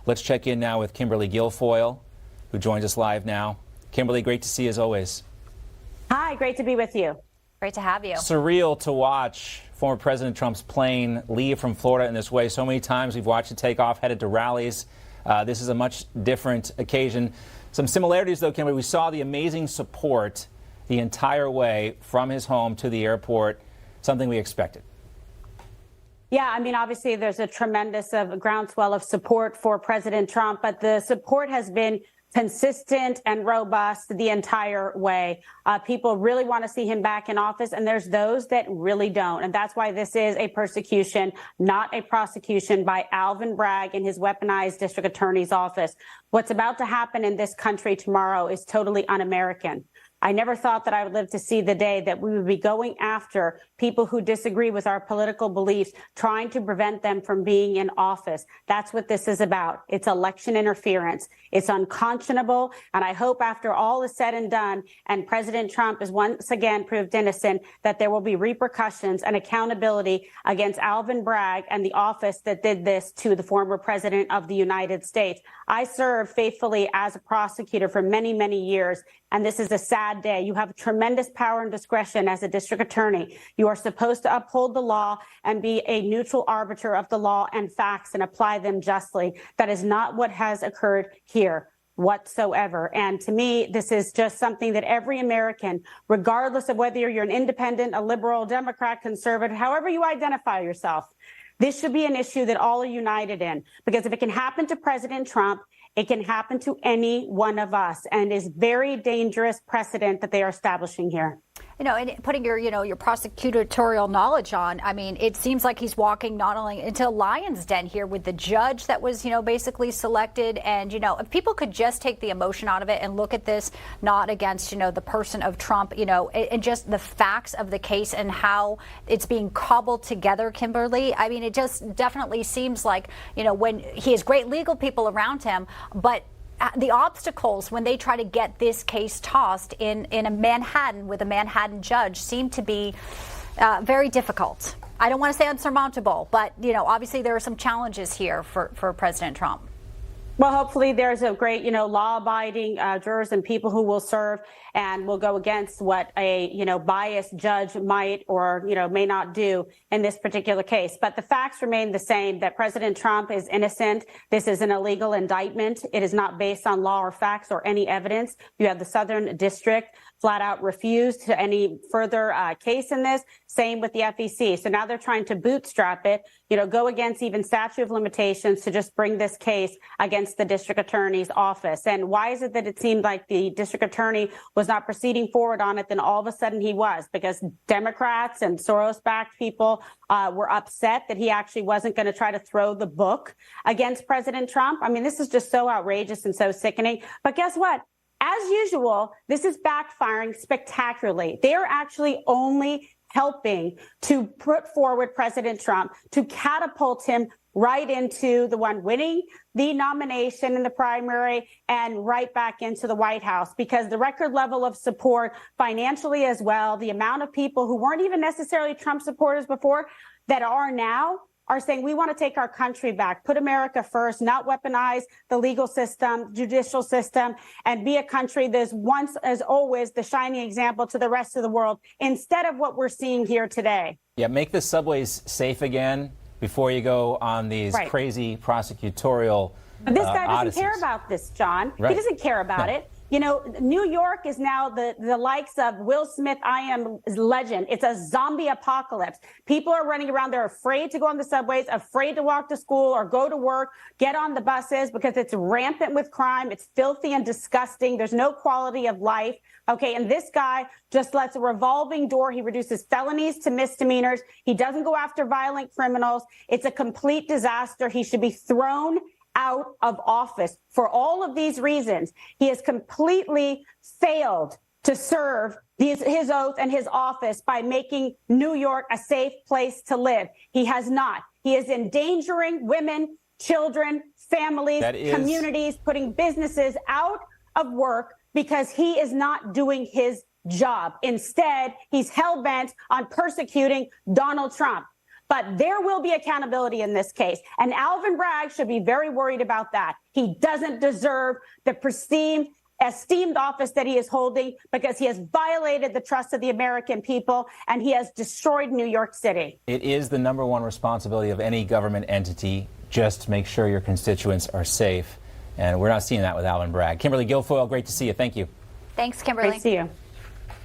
Let's check in now with Kimberly Guilfoyle, who joins us live now. Kimberly, great to see you as always. Hi, great to be with you. Great to have you. Surreal to watch former President Trump's plane leave from Florida in this way. So many times we've watched it take off, headed to rallies. This is a much different occasion. Some similarities, though, Kimberly. We saw the amazing support the entire way from his home to the airport, something we expected. Yeah, I mean, obviously, there's a tremendous groundswell of support for President Trump, but the support has been consistent and robust the entire way. People really want to see him back in office, and there's those that really don't. And that's why this is a persecution, not a prosecution by Alvin Bragg and his weaponized district attorney's office. What's about to happen in this country tomorrow is totally un-American. I never thought that I would live to see the day that we would be going after people who disagree with our political beliefs, trying to prevent them from being in office. That's what this is about. It's election interference. It's unconscionable. And I hope after all is said and done, and President Trump is once again proved innocent, that there will be repercussions and accountability against Alvin Bragg and the office that did this to the former president of the United States. I served faithfully as a prosecutor for many, many years, and this is a sad day. You have tremendous power and discretion as a district attorney. You are supposed to uphold the law and be a neutral arbiter of the law and facts and apply them justly. That is not what has occurred here whatsoever. And to me, this is just something that every American, regardless of whether you're an independent, a liberal, Democrat, conservative, however you identify yourself, this should be an issue that all are united in, because if it can happen to President Trump, it can happen to any one of us, and is very dangerous precedent that they are establishing here. You know, and putting your, your prosecutorial knowledge on, I mean, it seems like he's walking not only into a lion's den here with the judge that was, basically selected. And, if people could just take the emotion out of it and look at this, not against, the person of Trump, and just the facts of the case and how it's being cobbled together, Kimberly. I mean, it just definitely seems like, when he has great legal people around him, but the obstacles when they try to get this case tossed in a Manhattan with a Manhattan judge seem to be very difficult. I don't want to say unsurmountable, but, obviously there are some challenges here for President Trump. Well, hopefully there's a great, law-abiding jurors and people who will serve and will go against what a, biased judge might or, may not do in this particular case. But the facts remain the same, that President Trump is innocent. This is an illegal indictment. It is not based on law or facts or any evidence. You have the Southern District flat out refused to any further case in this. Same with the FEC. So now they're trying to bootstrap it, go against even statute of limitations to just bring this case against the district attorney's office. And why is it that it seemed like the district attorney was not proceeding forward on it? Then all of a sudden he was, because Democrats and Soros-backed people were upset that he actually wasn't going to try to throw the book against President Trump. I mean, this is just so outrageous and so sickening. But guess what? As usual, this is backfiring spectacularly. They are actually only helping to put forward President Trump, to catapult him right into the one winning the nomination in the primary and right back into the White House, because the record level of support financially as well, the amount of people who weren't even necessarily Trump supporters before that are now, are saying we want to take our country back, put America first, not weaponize the legal system, judicial system, and be a country that's once, as always, the shining example to the rest of the world, instead of what we're seeing here today. Yeah, make the subways safe again before you go on these crazy prosecutorial But this guy doesn't odysseys. care about this, John. Right. He doesn't care about it. New York is now the likes of Will Smith, I Am Legend. It's a zombie apocalypse. People are running around. They're afraid to go on the subways, afraid to walk to school or go to work, get on the buses, because it's rampant with crime. It's filthy and disgusting. There's no quality of life. Okay. And this guy just lets a revolving door. He reduces felonies to misdemeanors. He doesn't go after violent criminals. It's a complete disaster. He should be thrown out of office. For all of these reasons, he has completely failed to serve his oath and his office by making New York a safe place to live. He has not. He is endangering women, children, families, communities, putting businesses out of work because he is not doing his job. Instead, he's hell-bent on persecuting Donald Trump. But there will be accountability in this case. And Alvin Bragg should be very worried about that. He doesn't deserve the esteemed office that he is holding because he has violated the trust of the American people and he has destroyed New York City. It is the number one responsibility of any government entity. Just make sure your constituents are safe. And we're not seeing that with Alvin Bragg. Kimberly Guilfoyle, great to see you. Thank you. Thanks, Kimberly. Great to see you.